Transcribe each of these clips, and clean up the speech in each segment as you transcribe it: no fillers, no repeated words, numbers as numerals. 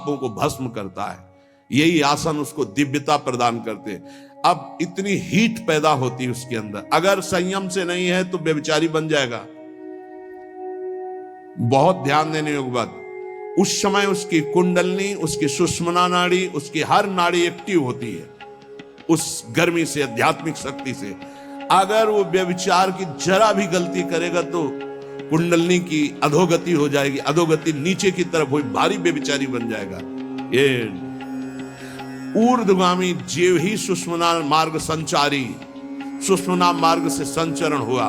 पापों को भस्म करता है। यही आसन उसको दिव्यता प्रदान करते हैं। अब इतनी हीट पैदा होती है उसके अंदर, अगर संयम से नहीं है तो व्यभिचारी बन जाएगा। बहुत ध्यान देने योग्य बात, उस समय उसकी कुंडलनी, उसकी सुषुम्ना नाड़ी, उसकी हर नाड़ी एक्टिव होती है उस गर्मी से, आध्यात्मिक शक्ति से। अगर वो व्यभिचार की जरा भी गलती करेगा तो कुंडलनी की अधोगति हो जाएगी, अधोगति नीचे की तरफ हुई, भारी व्यभिचारी बन जाएगा। ये ऊर्ध्वगामी जीव ही सुषुम्ना मार्ग संचारी, सुषुम्ना मार्ग से संचरण हुआ,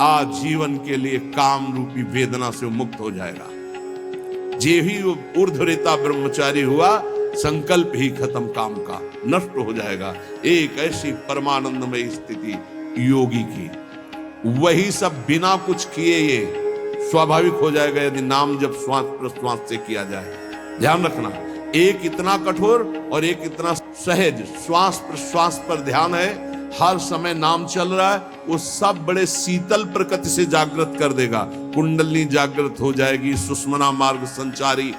आजीवन के लिए काम रूपी वेदना से मुक्त हो जाएगा। जीव ही ऊर्ध्वरेता ब्रह्मचारी हुआ, संकल्प ही खत्म काम का, नष्ट हो जाएगा। एक ऐसी परमानंदमय स्थिति योगी की, वही सब बिना कुछ किए ये स्वाभाविक हो जाएगा यदि नाम जब श्वास प्रश्वास से किया जाए। ध्यान रखना, एक इतना कठोर और एक इतना सहज, श्वास प्रश्वास पर ध्यान है, हर समय नाम चल रहा है, वो सब बड़े शीतल प्रकृति से जागृत कर देगा। कुंडली जागृत हो जाएगी, सुषुम्ना मार्ग संचारी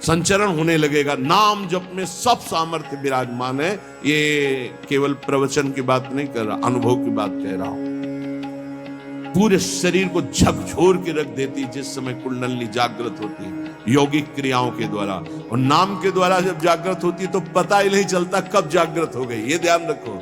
संचरण होने लगेगा। नाम जप में सब सामर्थ्य विराजमान है। ये केवल प्रवचन की बात नहीं कर रहा, अनुभव की बात कह रहा हूं। पूरे शरीर को झकझोर के रख देती जिस समय कुंडली जागृत होती है यौगिक क्रियाओं के द्वारा, और नाम के द्वारा जब जागृत होती तो पता ही नहीं चलता कब जागृत हो गई। ये ध्यान रखो,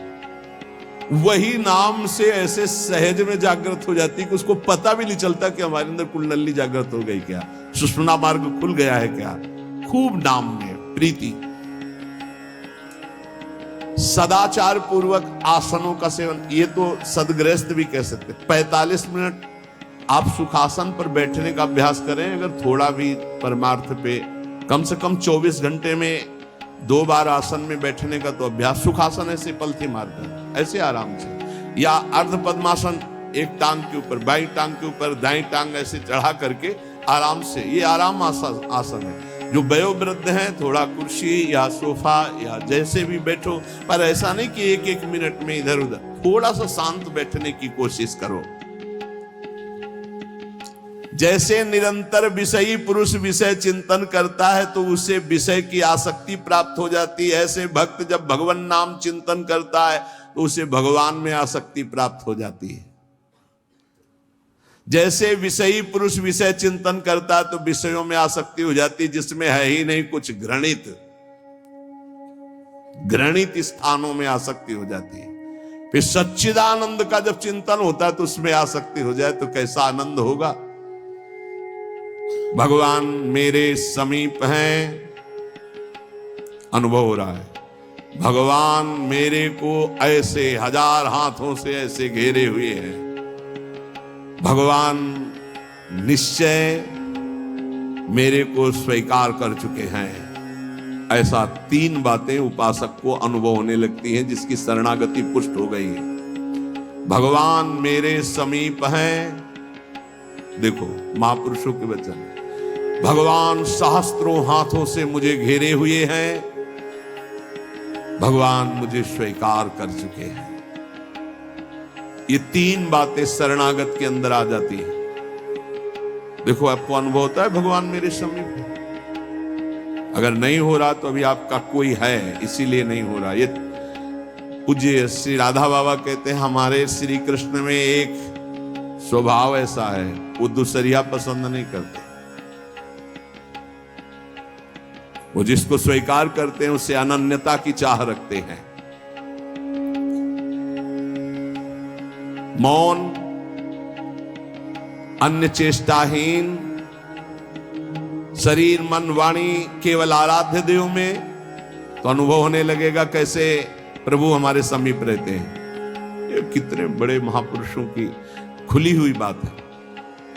वही नाम से ऐसे सहज में जागृत हो जाती कि उसको पता भी नहीं चलता कि हमारे अंदर कुंडली जागृत हो गई क्या, सुषुम्ना मार्ग खुल गया है क्या। खूब नाम में प्रीति, सदाचार पूर्वक आसनों का सेवन, ये तो सदगृहस्थ भी कह सकते। 45 मिनट आप सुखासन पर बैठने का अभ्यास करें, अगर थोड़ा भी परमार्थ पे, कम से कम 24 घंटे में 2 बार आसन में बैठने का तो अभ्यास। सुखासन ऐसे पलथी मारकर ऐसे आराम से, या अर्ध पद्मासन, एक टांग के ऊपर, बाई टांग के ऊपर दाई टांग ऐसे चढ़ा करके आराम से, ये आराम आसन है। जो वयोवृद्ध हैं थोड़ा कुर्सी या सोफा या जैसे भी बैठो, पर ऐसा नहीं कि एक एक मिनट में इधर उधर, थोड़ा सा शांत बैठने की कोशिश करो। जैसे निरंतर विषयी पुरुष विषय चिंतन करता है तो उसे विषय की आसक्ति प्राप्त हो जाती है, ऐसे भक्त जब भगवान नाम चिंतन करता है तो उसे भगवान में आसक्ति प्राप्त हो जाती है। जैसे विषयी पुरुष विषय चिंतन करता है तो विषयों में आसक्ति हो जाती है जिसमें है ही नहीं कुछ, घृणित स्थानों में आसक्ति हो जाती है। फिर सच्चिदानंद का जब चिंतन होता है तो उसमें आसक्ति हो जाए तो कैसा आनंद होगा। भगवान मेरे समीप हैं, अनुभव हो रहा है। भगवान मेरे को ऐसे हजार हाथों से ऐसे घेरे हुए हैं। भगवान निश्चय मेरे को स्वीकार कर चुके हैं। ऐसा 3 बातें उपासक को अनुभव होने लगती हैं जिसकी शरणागति पुष्ट हो गई है। भगवान मेरे समीप हैं, देखो महापुरुषों के वचन, भगवान सहस्त्रों हाथों से मुझे घेरे हुए हैं, भगवान मुझे स्वीकार कर चुके हैं। ये 3 बातें शरणागत के अंदर आ जाती है। देखो आपको अनुभव होता है भगवान मेरे समीप है। अगर नहीं हो रहा तो अभी आपका कोई है, इसीलिए नहीं हो रहा। ये पूज्य श्री राधा बाबा कहते हैं हमारे श्री कृष्ण में एक स्वभाव ऐसा है, वो दूसरिया पसंद नहीं करते। वो जिसको स्वीकार करते हैं उससे अनन्यता की चाह रखते हैं। मौन, अन्य चेष्टाहीन, शरीर मन वाणी केवल आराध्य देव में, तो अनुभव होने लगेगा कैसे प्रभु हमारे समीप रहते हैं। ये कितने बड़े महापुरुषों की खुली हुई बात है।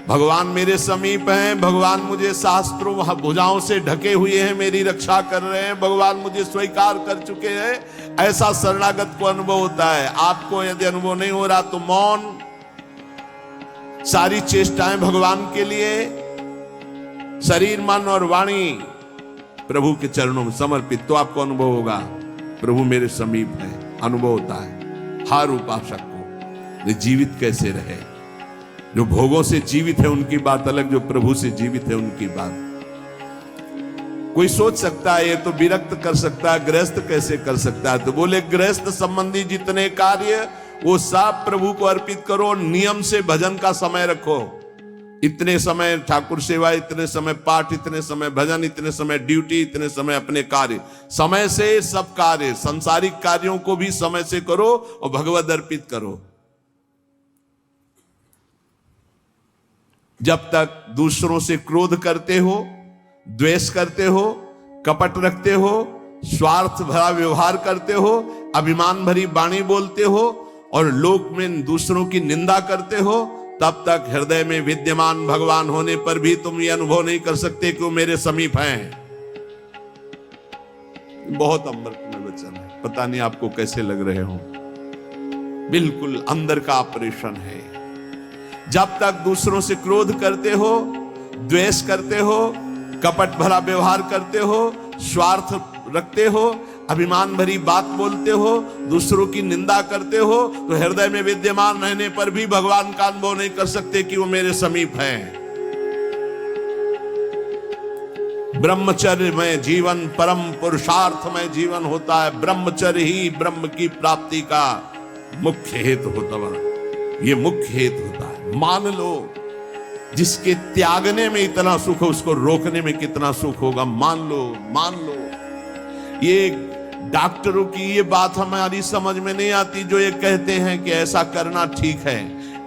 भगवान मेरे समीप हैं, भगवान मुझे शास्त्रों भुजाओं से ढके हुए हैं, मेरी रक्षा कर रहे हैं, भगवान मुझे स्वीकार कर चुके हैं। ऐसा शरणागत को अनुभव होता है। आपको यदि अनुभव नहीं हो रहा तो मौन, सारी चेष्टाएं भगवान के लिए, शरीर मन और वाणी प्रभु के चरणों में समर्पित, तो आपको अनुभव होगा प्रभु मेरे समीप है। अनुभव होता है हर उपासक को। वे जीवित कैसे रहे, जो भोगों से जीवित है उनकी बात अलग, जो प्रभु से जीवित है उनकी बात। कोई सोच सकता है ये तो विरक्त कर सकता है, गृहस्थ कैसे कर सकता है? तो बोले गृहस्थ संबंधी जितने कार्य वो सब प्रभु को अर्पित करो, नियम से भजन का समय रखो। इतने समय ठाकुर सेवा, इतने समय पाठ, इतने समय भजन, इतने समय ड्यूटी, इतने समय अपने कार्य, समय से सब कार्य, सांसारिक कार्यों को भी समय से करो और भगवत अर्पित करो। जब तक दूसरों से क्रोध करते हो, द्वेष करते हो, कपट रखते हो, स्वार्थ भरा व्यवहार करते हो, अभिमान भरी वाणी बोलते हो और लोक में दूसरों की निंदा करते हो, तब तक हृदय में विद्यमान भगवान होने पर भी तुम ये अनुभव नहीं कर सकते कि वो मेरे समीप हैं। बहुत अमृत में वचन है, पता नहीं आपको कैसे लग रहे हो, बिल्कुल अंदर का ऑपरेशन है। जब तक दूसरों से क्रोध करते हो, द्वेष करते हो, कपट भरा व्यवहार करते हो, स्वार्थ रखते हो, अभिमान भरी बात बोलते हो, दूसरों की निंदा करते हो, तो हृदय में विद्यमान रहने पर भी भगवान का अनुभव नहीं कर सकते कि वो मेरे समीप हैं। ब्रह्मचर्य में जीवन परम पुरुषार्थ में जीवन होता है। ब्रह्मचर्य ही ब्रह्म की प्राप्ति का मुख्य हेतु होता है। ये मुख्य हेतु होता है। मान लो जिसके त्यागने में इतना सुख है, उसको रोकने में कितना सुख होगा। मान लो ये डॉक्टरों की ये बात हमारी समझ में नहीं आती जो ये कहते हैं कि ऐसा करना ठीक है।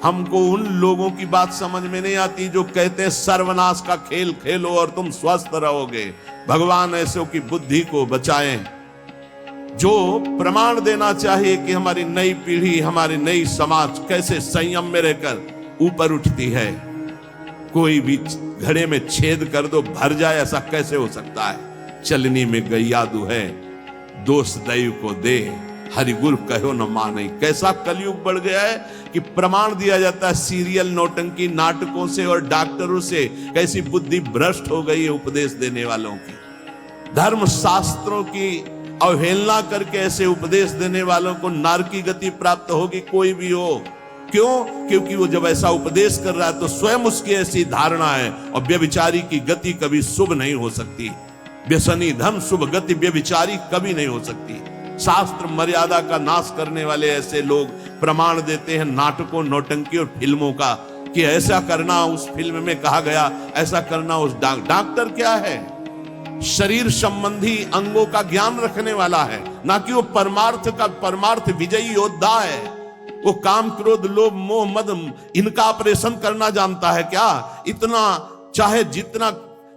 हमको उन लोगों की बात समझ में नहीं आती जो कहते हैं सर्वनाश का खेल खेलो और तुम स्वस्थ रहोगे। भगवान ऐसों की बुद्धि को बचाएं जो प्रमाण देना चाहिए कि हमारी नई पीढ़ी, हमारी नई समाज कैसे संयम में रहकर ऊपर उठती है। कोई भी घड़े में छेद कर दो भर जाए, ऐसा कैसे हो सकता है? चलनी में गैयादू है, दोष दैव को दे, हरि गुरु कहो न माने। कैसा कलयुग बढ़ गया है कि प्रमाण दिया जाता है सीरियल नौटंकी नाटकों से और डॉक्टरों से। कैसी बुद्धि भ्रष्ट हो गई है उपदेश देने वालों की। धर्म शास्त्रों की अवहेलना करके ऐसे उपदेश देने वालों को नरकी गति प्राप्त होगी, कोई भी हो। क्यों? क्योंकि वो जब ऐसा उपदेश कर रहा है तो स्वयं उसकी ऐसी धारणा है। और व्यभिचारी की गति कभी शुभ नहीं हो सकती। व्यसनी धन शुभ गति व्यभिचारी कभी नहीं हो सकती। शास्त्र मर्यादा का नाश करने वाले ऐसे लोग प्रमाण देते हैं नाटकों, नौटंकी और फिल्मों का कि ऐसा करना उस फिल्म में कहा गया, ऐसा करना उस डॉक्टर क्या है? शरीर संबंधी अंगों का ज्ञान रखने वाला है, ना कि वो परमार्थ विजयी योद्धा है। वो काम, क्रोध, लोभ, मोह, मद इनका ऑपरेशन करना जानता है क्या? इतना चाहे जितना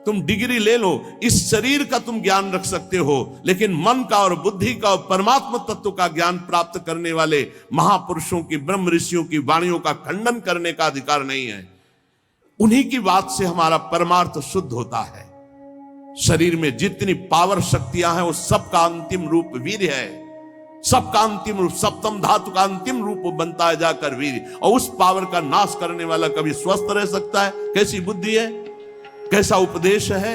तुम डिग्री ले लो, इस शरीर का तुम ज्ञान रख सकते हो, लेकिन मन का और बुद्धि का और परमात्मा तत्व का ज्ञान प्राप्त करने वाले महापुरुषों की, ब्रह्म ऋषियों की वाणियों का खंडन करने का अधिकार नहीं है। उन्हीं की बात से हमारा परमार्थ शुद्ध होता है। शरीर में जितनी पावर शक्तियां हैं वो सबका अंतिम रूप वीर्य है। सबका अंतिम रूप, सप्तम धातु का अंतिम रूप बनता है जाकर वीर्य। और उस पावर का नाश करने वाला कभी स्वस्थ रह सकता है? कैसी बुद्धि है, कैसा उपदेश है।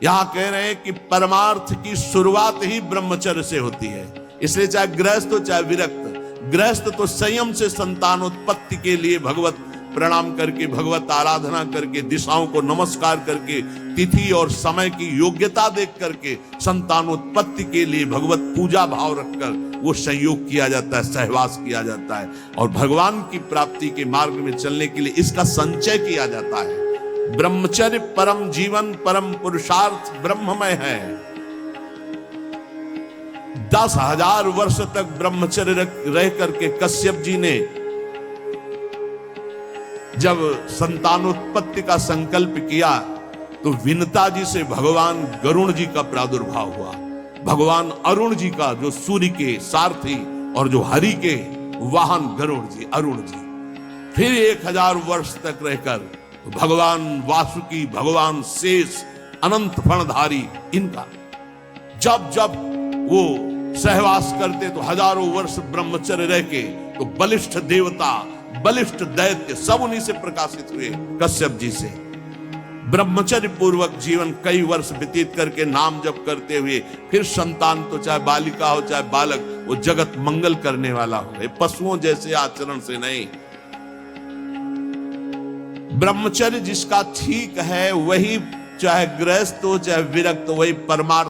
यहां कह रहे हैं कि परमार्थ की शुरुआत ही ब्रह्मचर्य से होती है। इसलिए चाहे गृहस्थ हो चाहे विरक्त, गृहस्थ तो संयम से संतानोत्पत्ति के लिए भगवत प्रणाम करके, भगवत आराधना करके, दिशाओं को नमस्कार करके, तिथि और समय की योग्यता देख करके संतानोत्पत्ति के लिए भगवत पूजा भाव रखकर वो संयोग किया जाता है, सहवास किया जाता है। और भगवान की प्राप्ति के मार्ग में चलने के लिए इसका संचय किया जाता है। ब्रह्मचर्य परम जीवन, परम पुरुषार्थ ब्रह्ममय है। 10,000 वर्ष तक ब्रह्मचर्य रह करके कश्यप जी ने जब संतानोत्पत्ति का संकल्प किया तो विनता जी से भगवान गरुण जी का प्रादुर्भाव हुआ। भगवान अरुण जी का, जो सूर्य के सारथी और जो हरि के वाहन गरुण जी, अरुण जी। फिर 1000 वर्ष तक रहकर तो भगवान वासुकी, भगवान शेष, अनंत फणधारी, इनका जब जब वो सहवास करते तो हजारों वर्ष ब्रह्मचर्य रह के तो बलिष्ठ देवता, बलिष्ठ दैत्य सब उन्हीं से प्रकाशित हुए, कश्यप जी से। ब्रह्मचर्य पूर्वक जीवन कई वर्ष व्यतीत करके नाम जप करते हुए फिर संतान, तो चाहे बालिका हो चाहे बालक, वो जगत मंगल करने वाला हो, पशुओं जैसे आचरण से नहीं। ब्रह्मचर्य जिसका ठीक है वही चाहे गृहस्थ हो चाहे विरक्त हो, वही परमार्थ